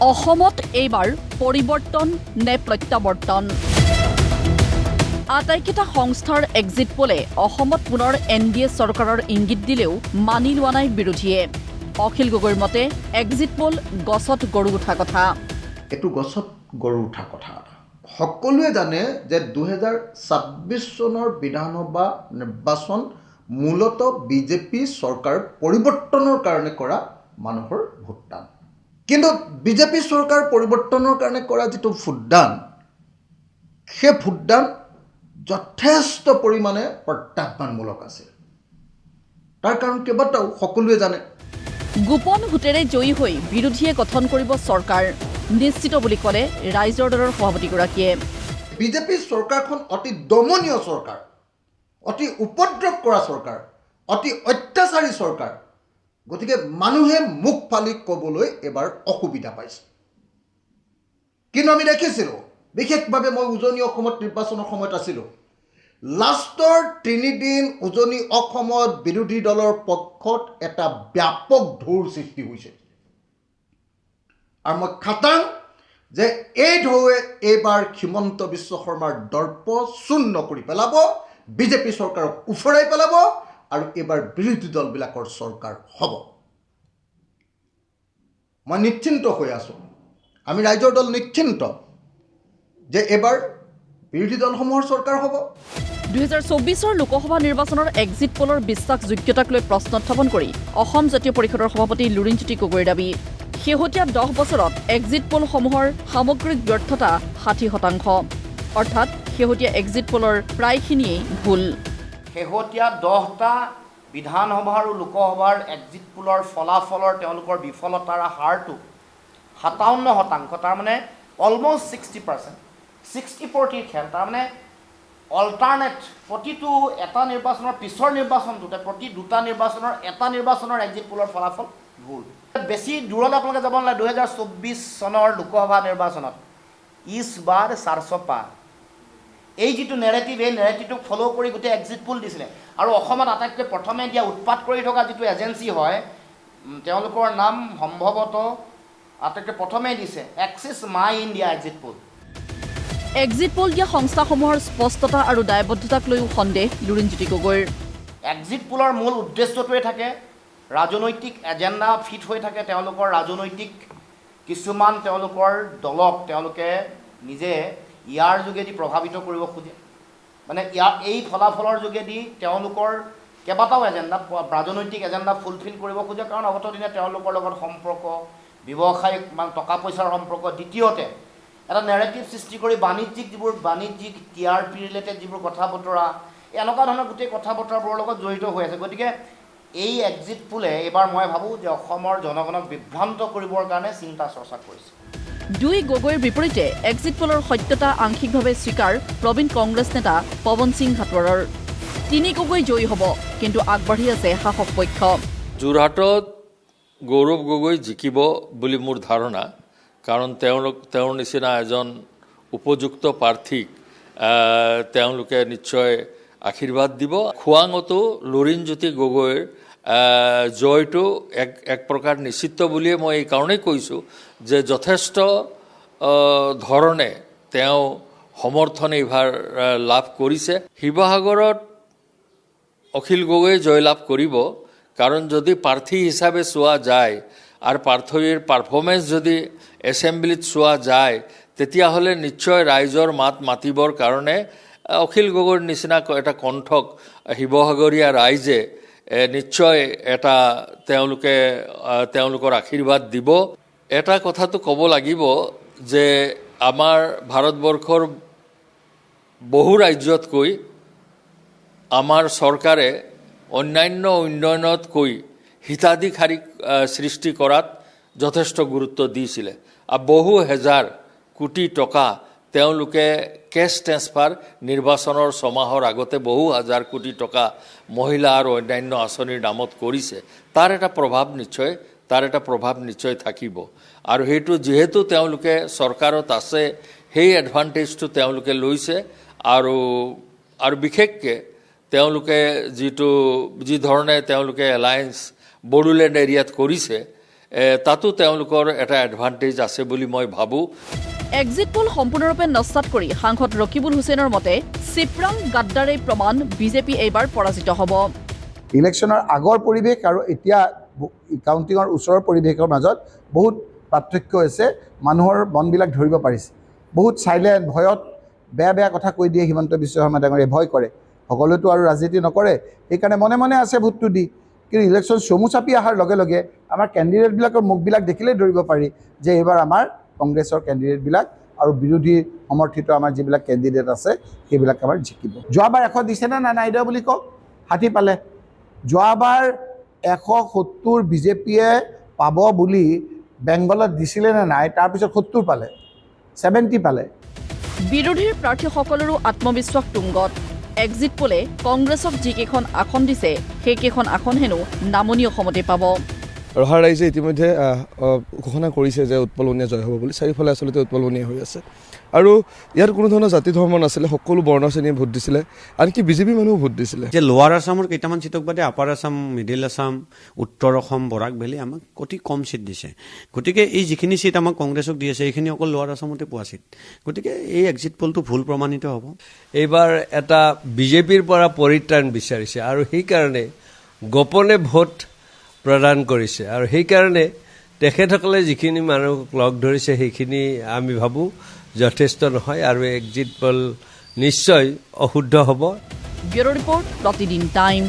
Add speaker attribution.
Speaker 1: অসমত এইবাৰ পৰিৱৰ্তন নে প্ৰত্যাৱৰ্তন আটাইকেইটা সংস্থাৰ এক্সিট পোলে অসমত পুনৰ NDA চৰকাৰৰ ইংগিত দিলেও মানি লোৱা নাই বিৰোধীয়ে অখিল গগৈৰ মতে এক্সিট পোল গছত গৰু উঠা কথা
Speaker 2: এটো গছত গৰু উঠা কথা সকলোৱে জানে যে 2026 চনৰ বিধানসভা নিৰ্বাচন মূলতঃ বিজেপি চৰকাৰ পৰিৱৰ্তনৰ কাৰণে কৰা মানুহৰ ভোটদান কিন্তু বিজেপি চৰকাৰ পৰিৱৰ্তনৰ কাৰণে কৰা যেটো ভোটদান সেই ভোটদান যথেষ্ট পৰিমাণে প্ৰত্যাহ্বানমূলক আছে তাৰ কাৰণ কেইবাটাও সকলোৱে জানে
Speaker 1: গোপন ভোটেৰে জয়ী হৈ বিৰোধীয়ে গঠন কৰিব চৰকাৰ নিশ্চিত বুলি ক'লে ৰাইজৰ দলৰ সভাপতিগৰাকীয়ে
Speaker 2: বিজেপি চৰকাৰখন অতি দমনীয় চৰকাৰ অতি উপদ্ৰৱ কৰা চৰকাৰ অতি অত্যাচাৰী চৰকাৰ গতিকে মানুহে মুখ ফালি ক'বলৈ এবাৰ অসুবিধা পাইছে কিন্তু আমি দেখিছিলোঁ বিশেষভাৱে মই উজনি অসমত নিৰ্বাচনৰ সময়ত আছিলোঁ লাষ্টৰ 3 দিন উজনি অসমত বিৰোধী দলৰ পক্ষত এটা ব্যাপক ঢৌৰ সৃষ্টি হৈছে আৰু মই খাটাং যে এই ঢৌৱে এইবাৰ হিমন্ত বিশ্ব শৰ্মাৰ দৰ্প শূন্য কৰি পেলাব বিজেপি চৰকাৰক উফৰাই পেলাব আৰু এইবাৰ বিৰোধী দলবিলাকৰ চৰকাৰ হ'ব মই নিশ্চিন্ত হৈ আছো আমি ৰাইজৰ দল নিশ্চিন্ত যে এবাৰ বিৰোধী দলসমূহৰ চৰকাৰ হ'ব
Speaker 1: 2024 লোকসভা নিৰ্বাচনৰ এক্সিট পোলৰ বিশ্বাসযোগ্যতাক লৈ প্ৰশ্ন উত্থাপন কৰি অসম জাতীয় পৰিষদৰ সভাপতি লুৰিণজ্যোতি গগৈৰ দাবী শেহতীয়া 10 বছৰত এক্সিট পোলসমূহৰ সামগ্ৰিক ব্যৰ্থতা 60% অৰ্থাৎ শেহতীয়া এক্সিট পোলৰ প্ৰায়খিনিয়েই ভুল
Speaker 3: শেহতীয়া 10টা বিধানসভা আৰু লোকসভাৰ এক্সিট পোলৰ ফলাফলৰ তেওঁলোকৰ বিফলতাৰ হাৰটো 57% তাৰ মানে অলমোষ্ট 60% 60-40 খেল তাৰ মানে অল্টাৰনেট প্ৰতিটো এটা নিৰ্বাচনৰ পিছৰ নিৰ্বাচনটোতে প্ৰতি দুটা নিৰ্বাচনৰ এটা নিৰ্বাচনৰ এক্সিট পোলৰ ফলাফল ভুল বেছি দূৰলৈ আপোনালোকে যাব নালাগে 2024 চনৰ লোকসভা নিৰ্বাচনত ইছ বাৰ 400 পাৰ এই যিটো নেৰেটিভ এই নেৰেটিভটোক ফ'ল' কৰি গোটেই এক্সিট পোল দিছিলে আৰু অসমত আটাইতকৈ প্ৰথমে দিয়া উৎপাত কৰি থকা যিটো এজেঞ্চি হয় তেওঁলোকৰ নাম সম্ভৱতঃ আটাইতকৈ প্ৰথমে দিছে axis my India exit pole
Speaker 1: exit pole দিয়া সংস্থাসমূহৰ স্পষ্টতা আৰু দায়বদ্ধতাক লৈও সন্দেহ লুৰিণজ্যোতি গগৈৰ
Speaker 3: এক্সিট পোলৰ মূল উদ্দেশ্যটোৱে থাকে ৰাজনৈতিক এজেণ্ডা ফিট হৈ থাকে তেওঁলোকৰ ৰাজনৈতিক কিছুমান তেওঁলোকৰ দলক তেওঁলোকে নিজে ইয়াৰ যোগেদি প্ৰভাৱিত কৰিব খোজে মানে এই ফলাফলৰ যোগেদি তেওঁলোকৰ কেইবাটাও এজেণ্ডা ৰাজনৈতিক এজেণ্ডা ফুলফিল কৰিব খোজে কাৰণ অগত দিনে তেওঁলোকৰ লগত সম্পৰ্ক ব্যৱসায়িক মানে টকা পইচাৰ সম্পৰ্ক দ্বিতীয়তে এটা নেৰেটিভ সৃষ্টি কৰি বাণিজ্যিক TRP ৰিলেটেড যিবোৰ কথা বতৰা এনেকুৱা ধৰণৰ গোটেই কথা বতৰাবোৰৰ লগত জড়িত হৈ আছে গতিকে এই এক্সিট পোলে এবাৰ মই ভাবোঁ যে অসমৰ জনগণক বিভ্ৰান্ত কৰিবৰ কাৰণে চিন্তা চৰ্চা কৰিছে
Speaker 1: দুই গগৈৰ বিপৰীতে এক্সিট পোলৰ সত্যতা আংশিকভাৱে স্বীকাৰ প্ৰবীণ কংগ্ৰেছ নেতা পৱন সিং ঘাটোৱাৰৰ 3 গগৈ জয়ী হ'ব কিন্তু আগবাঢ়ি আছে শাসক পক্ষ
Speaker 4: যোৰহাটত গৌৰৱ গগৈ জিকিব বুলি মোৰ ধাৰণা কাৰণ তেওঁৰ নিচিনা এজন উপযুক্ত প্ৰাৰ্থীক তেওঁলোকে নিশ্চয় আশীৰ্বাদ দিব খোৱাঙতো লুৰিণজ্যোতি গগৈৰ জয়টো এক প্ৰকাৰ নিশ্চিত বুলিয়ে মই এই কাৰণেই কৈছোঁ যে যথেষ্ট ধৰণে তেওঁ সমৰ্থন এইবাৰ লাভ কৰিছে শিৱসাগৰত অখিল গগৈ জয়লাভ কৰিব কাৰণ যদি প্ৰাৰ্থী হিচাপে চোৱা যায় আৰু প্ৰাৰ্থীৰ পাৰফৰ্মেঞ্চ যদি এছেম্বলিত চোৱা যায় তেতিয়াহ'লে নিশ্চয় ৰাইজৰ মাত মাতিবৰ কাৰণে অখিল গগৈৰ নিচিনা এটা কণ্ঠক শিৱসাগৰীয়া ৰাইজে নিশ্চয় এটা তেওঁলোকৰ আশীৰ্বাদ দিব এটা কথাটো ক'ব লাগিব যে আমাৰ ভাৰতবৰ্ষৰ বহু ৰাজ্যতকৈ আমাৰ চৰকাৰে অন্যান্য উন্নয়নতকৈ হিতাধিকাৰীক সৃষ্টি কৰাত যথেষ্ট গুৰুত্ব দিছিলে আৰু বহু হেজাৰ কোটি টকা তেওঁলোকে কেছ ট্ৰেন্সফাৰ নিৰ্বাচনৰ ছমাহৰ আগতে বহু হাজাৰ কোটি টকা মহিলা আৰু অন্যান্য আঁচনিৰ নামত কৰিছে তাৰ এটা প্ৰভাৱ নিশ্চয় থাকিব আৰু সেইটো যেহেতু তেওঁলোকে চৰকাৰত আছে সেই এডভান্টেজটো তেওঁলোকে লৈছে আৰু বিশেষকৈ তেওঁলোকে যি ধৰণে তেওঁলোকে এলায়েন্স বড়োলেণ্ড এৰিয়াত কৰিছে তাতো তেওঁলোকৰ এটা এডভান্টেজ আছে বুলি মই ভাবোঁ।
Speaker 1: এক্সিট পোল সম্পূৰ্ণৰূপে নস্যাৎ কৰি সাংসদ ৰকিবুল হুছেইনৰ মতে চিপৰাং গাদ্দাৰেই প্ৰমাণ বিজেপি এইবাৰ পৰাজিত হ'ব।
Speaker 5: ইলেকশ্যনৰ আগৰ পৰিৱেশ আৰু এতিয়া কাউণ্টিঙৰ ওচৰৰ পৰিৱেশৰ মাজত বহুত পাৰ্থক্য হৈছে। মানুহৰ মনবিলাক ধৰিব পাৰিছে। বহুত চাইলেণ্ট, ভয়ত বেয়া বেয়া কথা কৈ দিয়ে হিমন্ত বিশ্ব শৰ্মা ডাঙৰীয়াই, ভয় কৰে। সকলোৱেতো আৰু ৰাজনীতি নকৰে, সেইকাৰণে মনে মনে আছে ভোটটো দি। কিন্তু ইলেকশ্যন চমু চাপি অহাৰ লগে লগে আমাৰ কেণ্ডিডেটবিলাকৰ মুখবিলাক দেখিলেই ধৰিব পাৰি যে এইবাৰ আমাৰ কংগ্ৰেছৰ কেণ্ডিডেটবিলাক আৰু বিৰোধী সমৰ্থিত আমাৰ যিবিলাক কেণ্ডিডেট আছে সেইবিলাক আমাৰ জিকিব। যোৱাবাৰ 100 দিছেনে নাই দিয়া বুলি কওক, 60 পালে। যোৱাবাৰ 170 বিজেপিয়ে পাব বুলি বেংগলত দিছিলে নে নাই, তাৰপিছত 70 পালে, 70 পালে।
Speaker 1: বিৰোধীৰ প্ৰাৰ্থীসকলৰো আত্মবিশ্বাস তুংগত। এক্সিট পোলে কংগ্ৰেছক যিকেইখন আসন দিছে সেইকেইখন আসন হেনো নামনি অসমতে পাব।
Speaker 6: ৰহা ৰাইজে ইতিমধ্যে ঘোষণা কৰিছে যে উৎপল বনিয়া জয় হ'ব বুলি। চাৰিওফালে আচলতে উৎপল বনিয়া হৈ আছে আৰু ইয়াত কোনো ধৰণৰ জাতি ধৰ্ম নাছিলে, সকলো বৰ্ণ শ্ৰেণীয়ে ভোট দিছিলে, আনকি বিজেপি মানুহেও ভোট দিছিলে।
Speaker 7: যে লোৱাৰ আছামৰ কেইটামান চিটক বাদে আপাৰ আছাম, মিডিল আছাম, উত্তৰ অসম, বৰাক ভেলী আমাক অতি কম চিট দিছে। গতিকে এই যিখিনি চিট আমাক কংগ্ৰেছক দি আছে এইখিনি অকল লোৱাৰ আছামতে পোৱা চিট। গতিকে এই এক্সিট পোলটো ভুল প্ৰমাণিত হ'ব।
Speaker 8: এইবাৰ এটা বিজেপিৰ পৰা পৰিত্ৰাণ বিচাৰিছে আৰু সেইকাৰণে গোপনে ভোট প্ৰদান কৰিছে আৰু সেইকাৰণে তেখেতসকলে যিখিনি মানুহক লগ ধৰিছে সেইখিনি আমি ভাবোঁ যথেষ্ট নহয় আৰু এক্সিট পোল নিশ্চয় অশুদ্ধ হ'ব।
Speaker 1: ব্যুৰো ৰিপৰ্ট, প্ৰতিদিন টাইম।